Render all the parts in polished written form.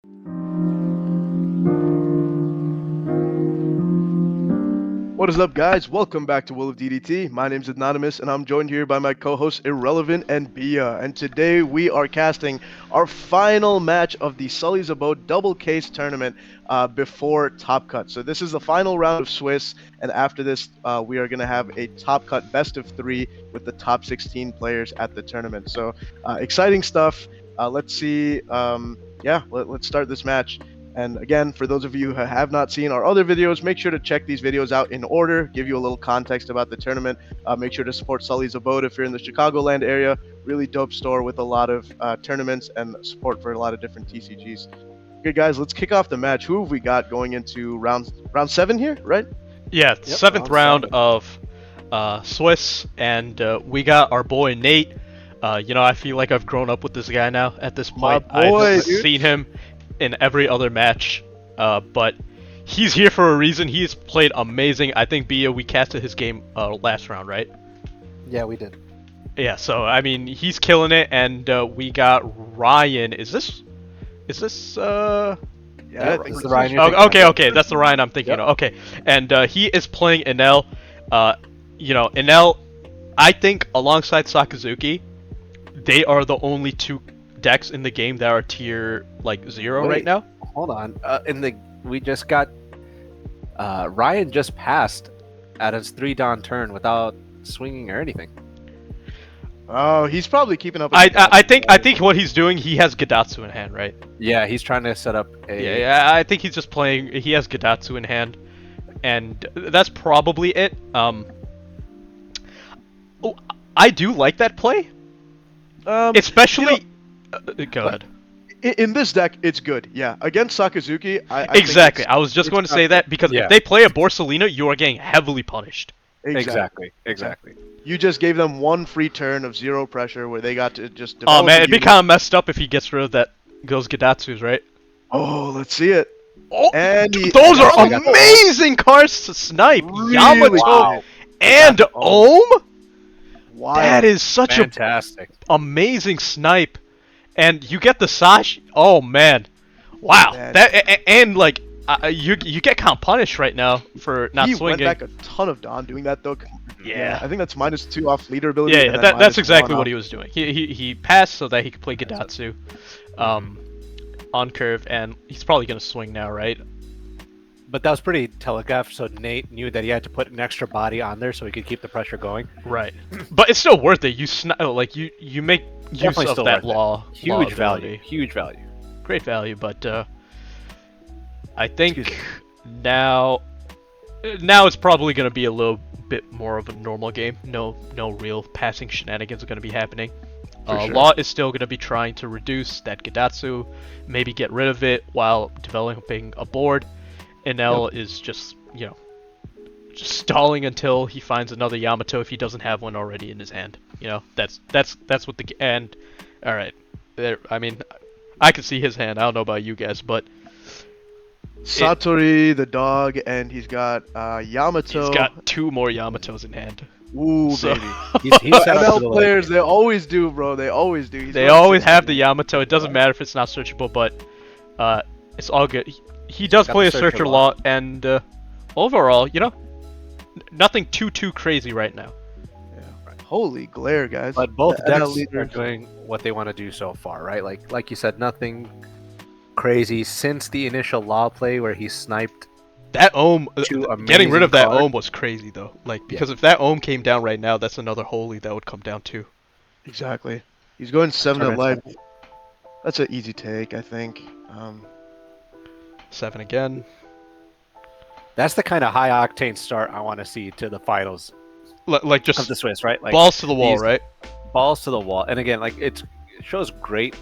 What is up, guys? Welcome back to Will of DDT. My name's Anonymous, and I'm joined here by my co-hosts Irrelevant and Bia. And today we are casting our final match of the Sully's Abode Double Case Tournament before Top Cut. So this is the final round of Swiss, and after this, we are going to have a Top Cut best of 3 with the top 16 players at the tournament. So exciting stuff. Let's see. Let's start this match. And again, for those of you who have not seen our other videos, make sure to check these videos out in order, give you a little context about the tournament. Make sure to support Sully's Abode if you're in the Chicagoland area. Really dope store with a lot of tournaments and support for a lot of different TCGs. Okay, guys, let's kick off the match. Who have we got going into round 7 here, right? Yeah, seventh round of Swiss, and we got our boy Nate. I feel like I've grown up with this guy now at this point. I've seen him in every other match, but he's here for a reason. He's played amazing. I think Bia, we casted his game last round, right? Yeah, we did. Yeah, so I mean, he's killing it, and we got Ryan. Is this? Yeah, I think it's the Ryan. Okay, that's the Ryan I'm thinking of. Okay, and he is playing Enel. Enel, I think alongside Sakazuki, they are the only two decks in the game that are tier 0 right now. Hold on. We just got Ryan just passed at his 3-dawn turn without swinging or anything. Oh, he's probably keeping up. I think what he's doing, he has Gadatsu in hand, right? Yeah, he's trying to set up a. Yeah, I think he's just playing. He has Gadatsu in hand, and that's probably it. I do like that play, especially. Go ahead. In this deck, it's good. Yeah, against Sakazuki, exactly. I was just going to say that because if they play a Borsalino, you are getting heavily punished. Exactly. You just gave them one free turn of 0 pressure where they got to just. Oh man, it'd be kind of messed up if he gets rid of those Gadatsus, right? Oh, let's see it. Oh, and those are amazing cards to snipe. Really? Yamato and Ohm. Wow. That is such fantastic, amazing snipe. And you get the Sash. Oh man, wow! Man. You get kind of punished right now for not swinging. He went back a ton of Dawn doing that though. Yeah, I think that's -2 off leader ability. Yeah, that's exactly what he was doing. He passed so that he could play Gadatsu, on curve, and he's probably gonna swing now, right? But that was pretty telegraphed, so Nate knew that he had to put an extra body on there so he could keep the pressure going. Right, but it's still worth it. You make use of that law. Huge value. Great value, but I think now it's probably going to be a little bit more of a normal game. No real passing shenanigans are going to be happening. Sure. Law is still going to be trying to reduce that Gadatsu, maybe get rid of it while developing a board. Enel is just stalling until he finds another Yamato if he doesn't have one already in his hand. That's what the and all right. I mean, I can see his hand. I don't know about you guys, but Satori the dog, and he's got Yamato. He's got 2 more Yamatos in hand. Ooh, so, baby. He's set up ML players, they always do, bro. They always do. They always have the Yamato. It doesn't matter if it's not searchable, but it's all good. He does play a searcher law, and overall, nothing too crazy right now. Yeah. Holy glare, guys! But both decks are doing what they want to do so far, right? Like you said, nothing crazy since the initial law play where he sniped. That Ohm, getting rid of that Ohm was crazy though. Because if that Ohm came down right now, that's another holy that would come down too. Exactly. He's going 7 at life. That's an easy take, I think. 7 again. That's the kind of high octane start I want to see to the finals. Just of the Swiss, right? Balls to the wall, right? Balls to the wall. And again, it shows great,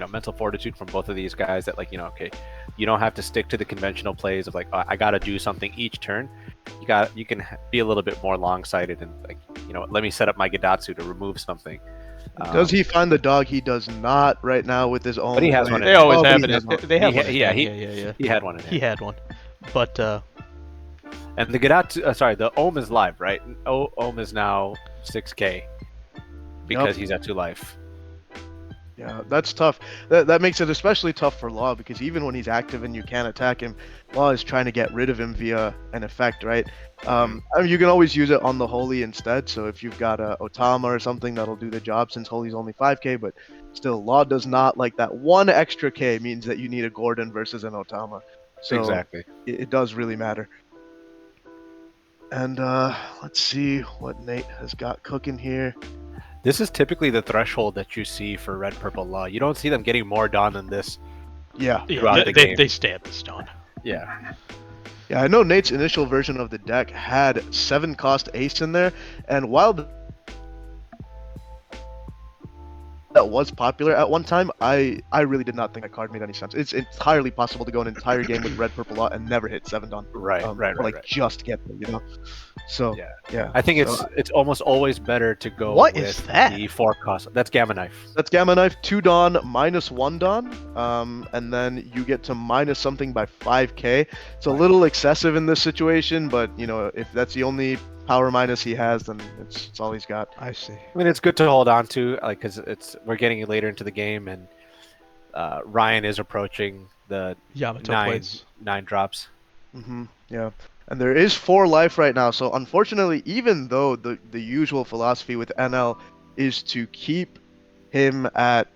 mental fortitude from both of these guys that okay, you don't have to stick to the conventional plays of I got to do something each turn. You can be a little bit more long-sighted and let me set up my Gadatsu to remove something. Does he find the dog? He does not right now with his own. But he has one. They always have it. They have one. Yeah. He had one. He had one. But and the Gadatsu, the Ohm is live, right? Ohm is now 6K because he's at 2 life. Yeah, that's tough. That makes it especially tough for Law because even when he's active and you can't attack him, Law is trying to get rid of him via an effect, right? I mean, you can always use it on the Holy instead. So if you've got a Otama or something, that'll do the job since Holy's only 5k, but still, Law does not like that. One extra K means that you need a Gordon versus an Otama. So Exactly. it does really matter. And let's see what Nate has got cooking here. This is typically the threshold that you see for red purple Law. You don't see them getting more Dawn than this. Yeah. Throughout the game. They stay at this Dawn. Yeah. Yeah, I know Nate's initial version of the deck had 7 cost ace in there, and while that was popular at one time, I really did not think that card made any sense. It's entirely possible to go an entire game with red purple Law and never hit 7 Dawn. Right. Like just get them, So yeah. I think it's almost always better to go What with is that? the 4 cost. That's Gamma Knife. That's Gamma Knife, 2 Dawn, -1 Dawn, and then you get to minus something by 5k. It's a little excessive in this situation, but if that's the only power minus he has, then it's all he's got. I see. I mean, it's good to hold on to, like, because we're getting later into the game, and Ryan is approaching the Yamato plays. 9 drops. Yeah. And there is 4 life right now, so unfortunately, even though the usual philosophy with Enel is to keep him at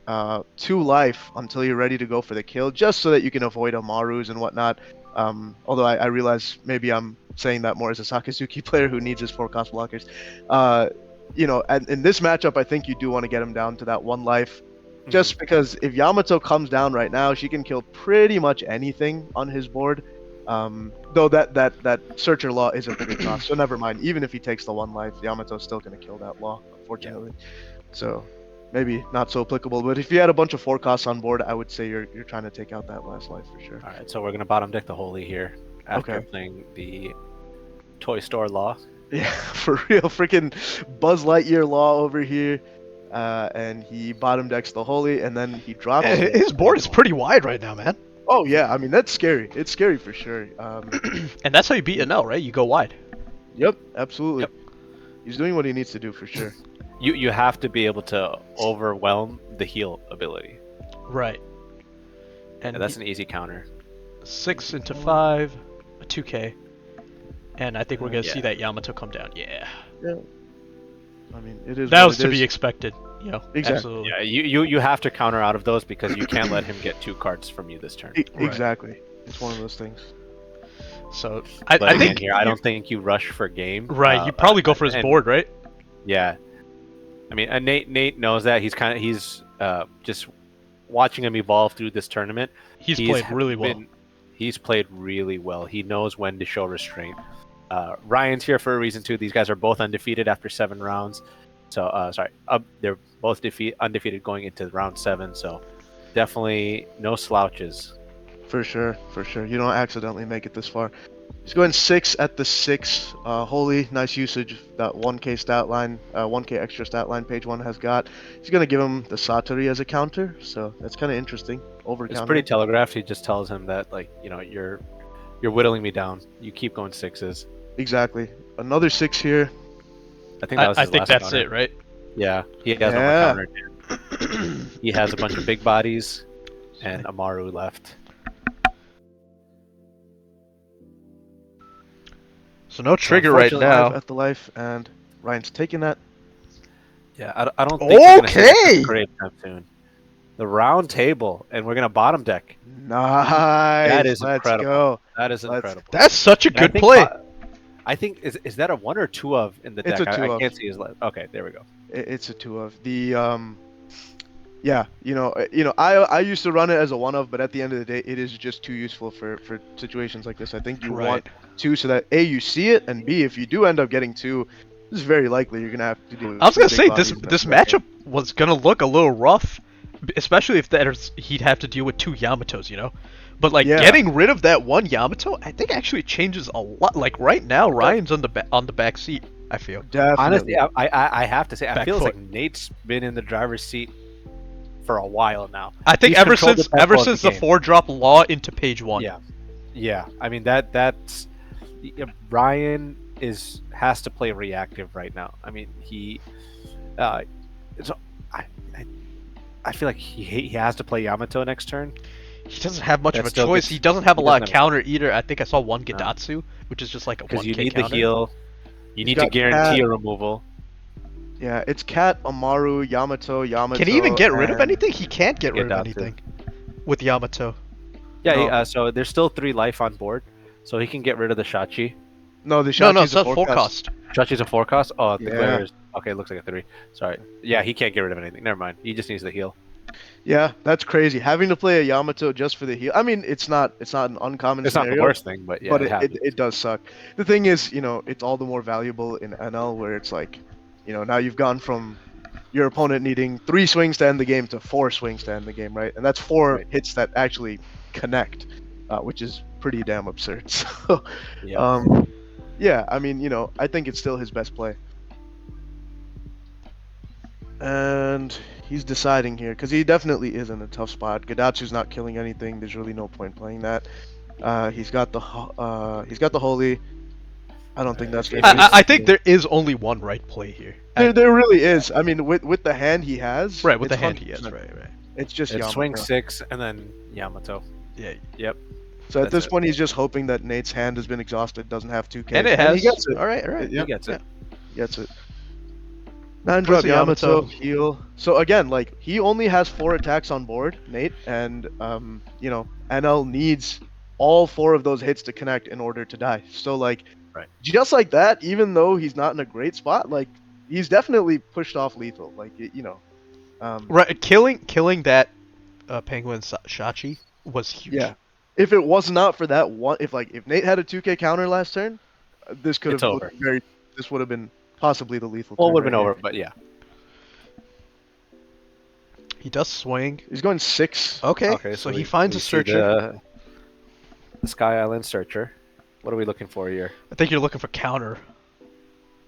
2 life until you're ready to go for the kill, just so that you can avoid Amarus and whatnot. Although I realize maybe I'm saying that more as a Sakazuki player who needs his 4 cost blockers. And in this matchup, I think you do want to get him down to that 1 life. Just because if Yamato comes down right now, she can kill pretty much anything on his board. Though that Searcher Law is a big cost, so never mind. Even if he takes the 1 life, Yamato's still going to kill that Law, unfortunately. So maybe not so applicable, but if you had a bunch of 4 costs on board, I would say you're trying to take out that last life for sure. All right, so we're going to bottom deck the Holy here after playing the Toy Store Law. Yeah, for real. Freaking Buzz Lightyear Law over here. And he bottom decks the Holy, and then he drops it. His board is pretty wide right now, man. Oh yeah, I mean that's scary. It's scary for sure. And that's how you beat Enel, right? You go wide. Yep, absolutely. He's doing what he needs to do for sure. You have to be able to overwhelm the heal ability. Right. And that's an easy counter. 6 into 5, a 2k. And I think we're gonna see that Yamato come down. Yeah. I mean, it is. That was to be expected. Exactly. Absolutely. Yeah, you have to counter out of those because you can't let him get 2 cards from you this turn. Exactly. Right. It's one of those things. So I think here, I don't think you rush for game. Right. You probably go for his board, right? Yeah. I mean, Nate knows that. He's just watching him evolve through this tournament. He's played really well. He's played really well. He knows when to show restraint. Ryan's here for a reason too. These guys are both undefeated after 7 rounds. So they're both undefeated going into round 7. So definitely no slouches. For sure. You don't accidentally make it this far. He's going 6 at the 6. Holy, nice usage. That 1k stat line, 1k extra stat line page 1 has got. He's gonna give him the Satori as a counter. So that's kind of interesting. It's pretty telegraphed. He just tells him that you're whittling me down. You keep going 6s. Exactly. Another 6 here. I think that's counter. It, right? Yeah, he has no more counter. He has a bunch of big bodies and Amaru left. So no trigger right now. At the life, and Ryan's taking that. Yeah, I don't think we're gonna see a great time soon. The round table, and we're gonna bottom deck. Nice. That is Let's incredible. Go. That is incredible. That's such a good play. I think is that a 1 or 2 of in the deck? It's a 2 I of. can't see his left. Okay, there we go. It's a 2 of. The yeah, I used to run it as a 1 of, but at the end of the day, it is just too useful for situations like this. I think you want 2 so that A, you see it, and B, if you do end up getting 2, this is very likely you're gonna have to do. I was gonna say this matchup was gonna look a little rough, especially if he'd have to deal with 2 Yamatos, But getting rid of that 1 Yamato, I think actually changes a lot. Like right now, Ryan's on the back seat. I feel. Definitely. Honestly, I have to say, I feel like Nate's been in the driver's seat for a while now. I think ever since the 4-drop Law into page 1. Yeah. I mean that's Ryan has to play reactive right now. I mean I feel like he has to play Yamato next turn. He doesn't have much of a That still choice. gets- He doesn't have a he lot doesn't of have- counter either. I think I saw one Gadatsu, which is just like a 1K Because you need counter. the heal. You He's need to got guarantee Cat. a removal. Yeah, it's Cat, Amaru, Yamato. Can he even get rid of and- anything? He can't get rid of Gadatsu. anything with Yamato. Yeah, No. so there's still 3 life on board, so he can get rid of the Shachi. No, the No, Shachi's it's a forecast. Shachi's a 4 cost? Oh, the Yeah. glare is... Okay, it looks like a 3. Sorry. Yeah, he can't get rid of anything. Never mind. He just needs the heal. Yeah, that's crazy. Having to play a Yamato just for the heal. I mean, it's not an uncommon It's not scenario. the worst thing, but yeah, but it it happens. does suck. The thing is, it's all the more valuable in NL where it's like, now you've gone from your opponent needing 3 swings to end the game to 4 swings to end the game, right? And that's 4 Right. hits that actually connect, which is pretty damn absurd. So, Yeah. yeah, I mean, I think it's still his best play. And he's deciding here because he definitely is in a tough spot. Gadatsu's not killing anything. There's really no point playing that. He's got the holy. I don't think that's gonna. I think there is only one right play here. There really is. I mean, with the hand he has. Right, with the it's hand he has. 100%. Right. It's just It's Yamato. swing 6 and then Yamato. Yeah. Yep. So at That's this it. point, he's just hoping that Nate's hand has been exhausted, doesn't have 2K. And it has. he gets it. All right. Yeah. He gets it. Gets it. 9 drop the Yamato, Yamato? heal. So again, like he only has 4 attacks on board, Nate, and NL needs all 4 of those hits to connect in order to die. So like, Right. just like that, even though he's not in a great spot, like he's definitely pushed off lethal. Like Right. Killing that penguin Shachi was huge. yeah. If it was not for that one, if Nate had a 2K counter last turn, this could It's have over. this would have been possibly the lethal. Well, it turn would have been right over, here. but yeah. He does swing. He's going 6. Okay. So he finds a see searcher. The Sky Island Searcher. What are we looking for here? I think you're looking for counter.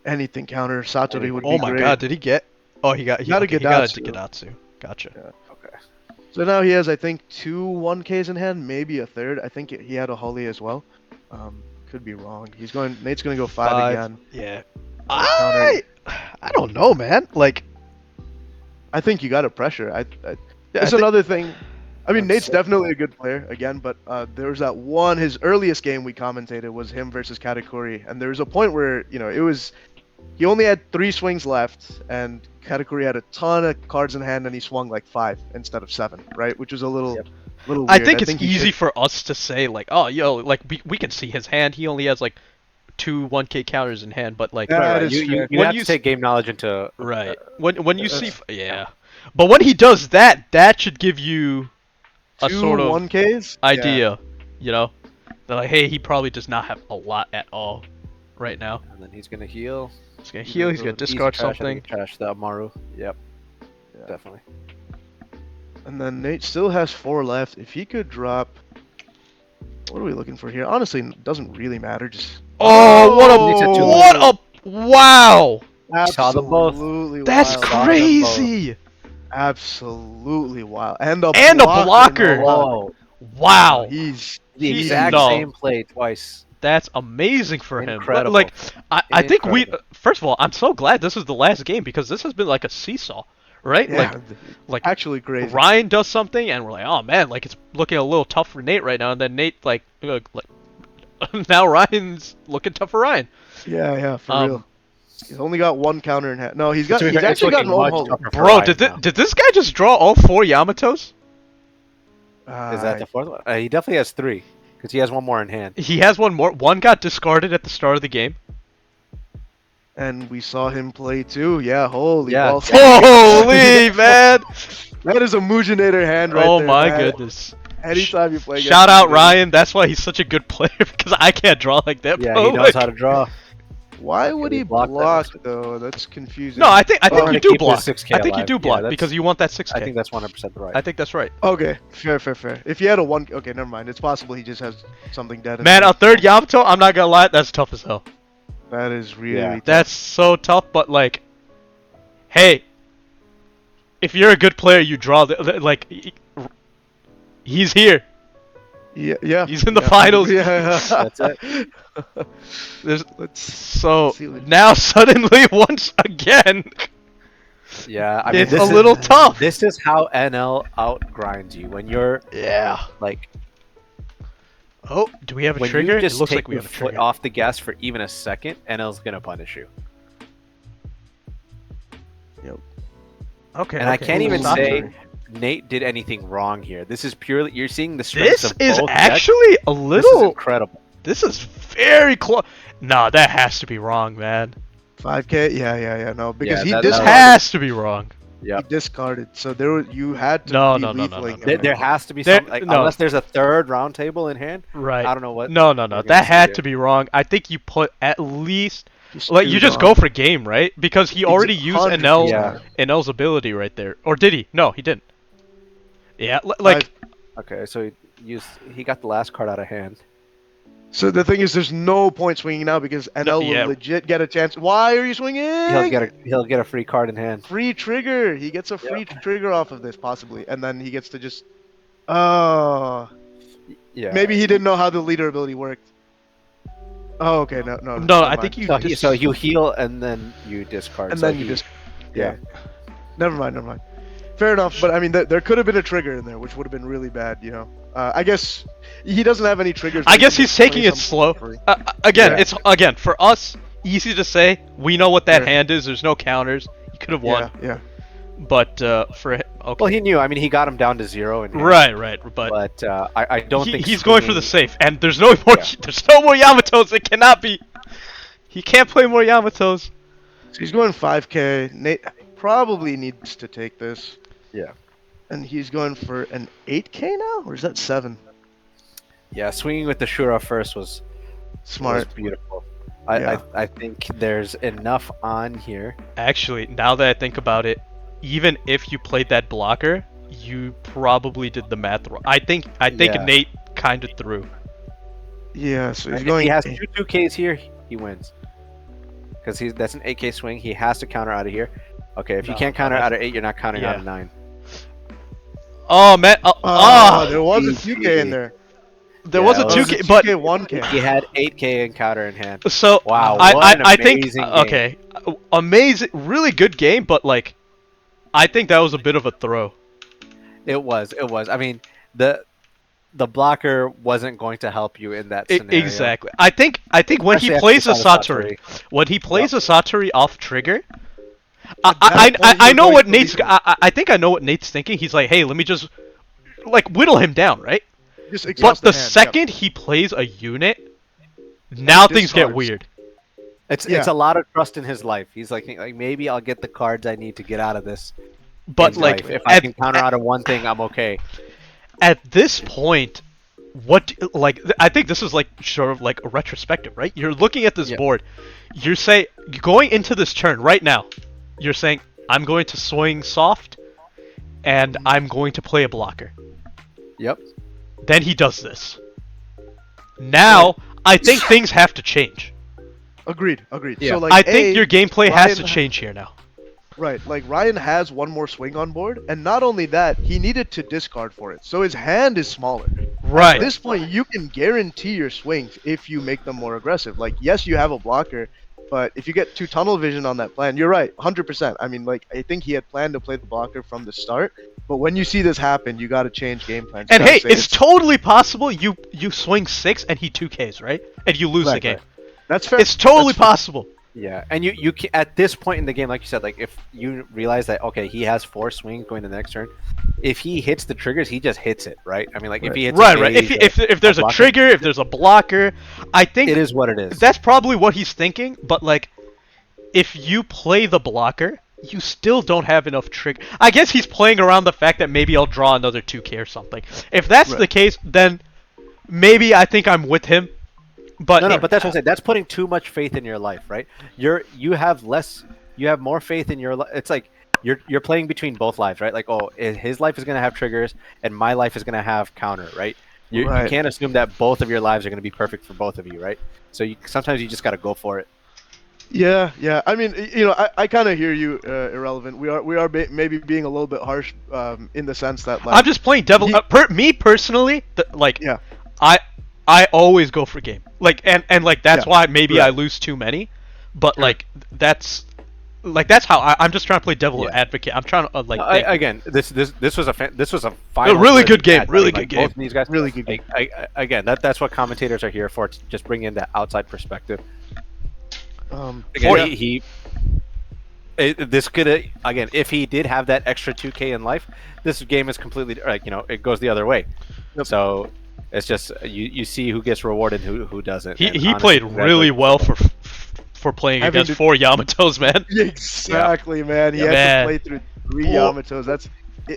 Anything counter Satori would be Oh my great. god, did he get? Oh, he got a Gadatsu. Gadatsu. Gotcha. Yeah. Okay. So now he has, I think, 2 1Ks in hand, maybe a third. I think he had a Holly as well. Could be wrong. Nate's gonna go 5 again. Yeah. Counter. I don't know, man. Like, I think you got to pressure. yeah, It's I another thing. I mean, That's Nate's definitely a good player again, but there was that one. His earliest game we commentated was him versus Katakuri, and there was a point where it was he only had 3 swings left, and Katakuri had a ton of cards in hand, and he swung like 5 instead of 7, right? Which was a little weird. I think it's he easy should- for us to say like, oh, yo, like we can see his hand. He only has like 2 1K counters in hand, but like, Yeah, that is You fair. When have you to take game knowledge into right when you see, yeah, but when he does that, that should give you a 2 sort of 1Ks idea, They're like, hey, he probably does not have a lot at all right now. and then he's gonna heal. He's gonna heal. He's gonna Easy discard trash, I think something. Trash the Amaru. Yep. Yeah. Definitely. And then Nate still has 4 left. If he could drop, what are we looking for here? Honestly, it doesn't really matter. Just Oh, what what a wow! Saw them both. absolutely That's wild. crazy! Absolutely wild. And a blocker. Whoa. Wow, He's The He's exact no. same play twice. that's amazing for him. Incredible. Like, I think we. Incredible. First of all, I'm so glad this is the last game because this has been like a seesaw, right? yeah, Like actually crazy. Ryan does something, and we're like, oh man, like it's looking a little tough for Nate right now. And then Nate like now Ryan's looking tough for Ryan. Yeah, for Um, real. He's only got 1 counter in hand. No, he's To be fair, it's actually got looking an old much hold. tougher for Bro, Ryan now. did this guy just draw all 4 Yamatos? Is that the 4th one? He definitely has 3, because he has 1 more in hand. He has one more. One got discarded at the start of the game. And we saw him play too. Yeah, holy Yeah. balls. Holy man! That is a Mujinator hand right Oh there. my man. goodness! Anytime you play against Shout out Mujinator. Ryan. That's why he's such a good player because I can't draw like that. Yeah, bro. he knows Like- how to draw. Why would Can he we block block, that? though? That's confusing. No, I think Oh, you to do keep the block. 6K I think you alive. do Yeah, block that's- because you want that 6K. I think that's 100% right. I think that's right. Okay, fair. If you had a 1, okay, never mind. It's possible he just has something dead. in Man, there. a third Yamato. I'm not gonna lie, that's tough as hell. That is really Yeah. tough. That's so tough. But like, hey, if you're a good player, you draw like. He's here. Yeah. He's in the yeah. finals. Yeah. That's it. There's Let's so see what- now suddenly once again. Yeah, I mean, It's a little tough. This is how NL outgrinds you when you're like Oh, do we have a when trigger? you just It looks take like we your have a foot trigger. off the gas for even a second. NL's gonna punish you. Okay. And I can't even Stop say trigger. Nate did anything wrong here. This is purely you're seeing the strengths This of is both decks. actually a This is little. incredible. This is very close. Nah, that has to be wrong, man. 5K? Yeah. No, because Yeah, This discarded. has to be wrong. He Yeah, discarded, so you had to No, be no, no, no, lethaling no, him. there has to be There- some like no. unless there's a third round table in hand. Right. I don't know what. No. we're gonna That see had here. to be wrong. I think you put at least. Just Like, you too just dumb. go for game, right? Because he already used 100%. Enel's ability right there. Or did he? No, he didn't. Yeah, like. Okay, so he got the last card out of hand. So the thing is, there's no point swinging now because NL yeah. will legit get a chance. Why are you swinging? He'll get a free card in hand. Free trigger. He gets a free trigger off of this possibly, and then he gets to just. Oh. Yeah. Maybe he didn't know how the leader ability worked. Oh, okay. No. No, never I mind. think you. So you heal and then you discard. And so then you he- just. yeah. Never mind. Fair enough, but I mean, there could have been a trigger in there, which would have been really bad, you know. I guess he doesn't have any triggers. I so he guess can he's just play taking it some slow. for free. Again, Yeah. it's for us easy to say. We know what that Yeah. hand is. There's no counters. You could have won, Yeah. but for okay. Well, he knew. I mean, he got him down to 0 in hand. Right. But But I don't think he's going for the swinging- safe, and there's no more. Yeah. There's no more Yamatos. It cannot be. He can't play more Yamatos. So he's going 5K. Nate probably needs to take this. Yeah. And he's going for an 8K now, or is that 7? Yeah, swinging with the Shura first was Smart. beautiful. Yeah. I think there's enough on here. Actually, now that I think about it, even if you played that blocker, you probably did the math wrong. I think Yeah. Nate kind of threw. Yeah. So he's If going. he has two 2Ks here, he wins. Because that's an 8K swing. He has to counter out of here. Okay, if you No, can't counter no, out of 8, you're not countering out yeah. of 9. Oh man! There was a 2K in there. There Yeah, was a it was 2K, 2K, but 1K. He had 8K in counter in hand. so Wow, I what an I think amazing game. okay, amazing, really good game, but like, I think that was a bit of a throw. It was. I mean, the blocker wasn't going to help you in that scenario. Exactly. I think when he Especially plays a after you saw the Satori, when he plays a Satori off trigger, At that point, I you're know going what to Nate's. lethal. I think I know what Nate's thinking. He's like, hey, let me just like whittle him down, right? Just But exhaust the hand, yeah. second he plays a unit, now things get discards. weird. It's Yeah. a lot of trust in his life. He's like maybe I'll get the cards I need to get out of this. But in like, life. If I can counter out of one thing, I'm okay. at this point, I think this is like sort of like a retrospective, right? You're looking at this Yeah. board. You're going into this turn right now. You're saying I'm going to swing soft, and I'm going to play a blocker. Yep. Then he does this. Now I think things have to change. Agreed. Yeah. So like, I think your gameplay has to Ryan- change here now. Right, like Ryan has one more swing on board, and not only that, he needed to discard for it, so his hand is smaller. Right. At this point, you can guarantee your swings if you make them more aggressive. Like, yes, you have a blocker, but if you get 2 tunnel vision on that plan, you're right, 100%. I mean, like, I think he had planned to play the blocker from the start, but when you see this happen, you got to change game plans. You And gotta hey, say it's totally possible you swing 6 and he 2Ks, right? And you lose the Right, game. that's fair. It's totally That's fair. possible. Yeah, and you at this point in the game, like you said, like if you realize that okay, he has 4 swings going to the next turn, if he hits the triggers, he just hits it, right? I mean, like if he hits Right. a If phase if there's a blocker, trigger, if there's a blocker, I think it is what it is. that's probably what he's thinking. But like, if you play the blocker, you still don't have enough trigger. I guess he's playing around the fact that maybe I'll draw another 2K or something. If that's Right. the case, then maybe I think I'm with him. But No, but that's what I'm saying. That's putting too much faith in your life, right? You have more faith in your life. It's like you're playing between both lives, right? Like, oh, his life is gonna have triggers, and my life is gonna have counter, right? You Right. can't assume that both of your lives are gonna be perfect for both of you, right? So sometimes you just gotta go for it. Yeah. I mean, you know, I kind of hear you, Irrelevant. We are maybe being a little bit harsh in the sense that, like, I'm just playing devil. Me personally, Yeah. I always go for game. Like and like that's Yeah, why maybe right. I lose too many, but like that's like that's how I'm just trying to play devil Yeah. advocate. I'm trying to like Again, this was a final really good game, match, really like, good game. Both of these guys, Really good game. Again, that's what commentators are here for, to just bring in that outside perspective. Yeah. Again, this could again, if he did have that extra 2K in life, this game is completely like, it goes the other way. Yep. So it's just you see who gets rewarded, who doesn't. He And he honestly, played really well for playing Having against to- 4 Yamatos, man. Yeah, exactly, man. He Yeah. had Man. to play through 3 Oh. Yamatos. That's,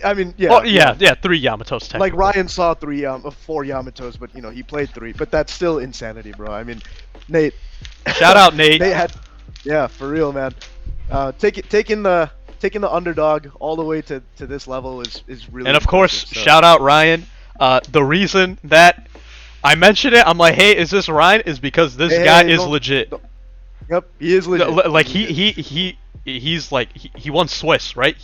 I mean, yeah. Oh yeah, 3 Yamatos. Like Technically. Ryan saw 4 Yamatos, but he played 3. But that's still insanity, bro. I mean, Nate. Shout out Nate. Nate had, yeah, for real, man. Taking the underdog all the way to this level is really. And of course, impressive, so. shout out Ryan. The reason that I mentioned it, I'm like, hey, is this Ryan? Is because this Hey, guy hey, is don't- legit. Yep, he is legit. Like He's legit. he's like he won Swiss, right?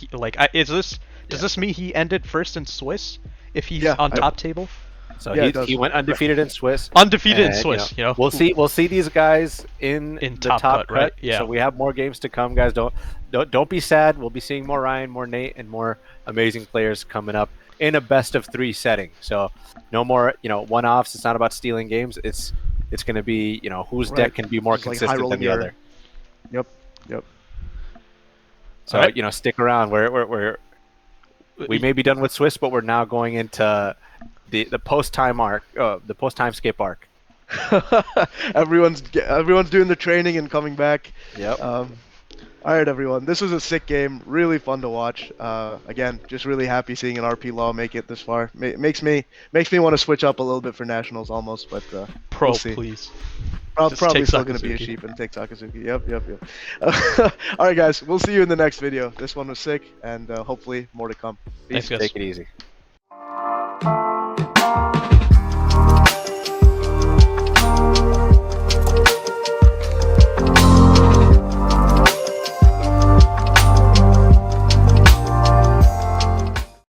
Does this mean he ended first in Swiss if he's on top table? So Yeah, it does. he went undefeated in Swiss. Undefeated in And, Swiss, We'll see these guys in the top top cut, right? cut. Yeah. So we have more games to come, guys. Don't be sad. We'll be seeing more Ryan, more Nate, and more amazing players coming up in a best of 3 setting. So no more one-offs. It's not about stealing games. It's going to be whose Right. deck can be more Just like consistent than high-rolling the your- other. Yep. So Alright. stick around. We may be done with Swiss, but we're now going into the post-time arc, the post-time skip arc. everyone's doing the training and coming back. Yep. All right, everyone. This was a sick game. Really fun to watch. Again, just really happy seeing an RP Law make it this far. Makes me want to switch up a little bit for nationals almost, but Pro, we'll see. please. Just Probably take still going to be a Sakazuki. sheep and take Sakazuki. Yep. All right, guys. We'll see you in the next video. This one was sick, and hopefully more to come. Thanks, guys. Take it easy.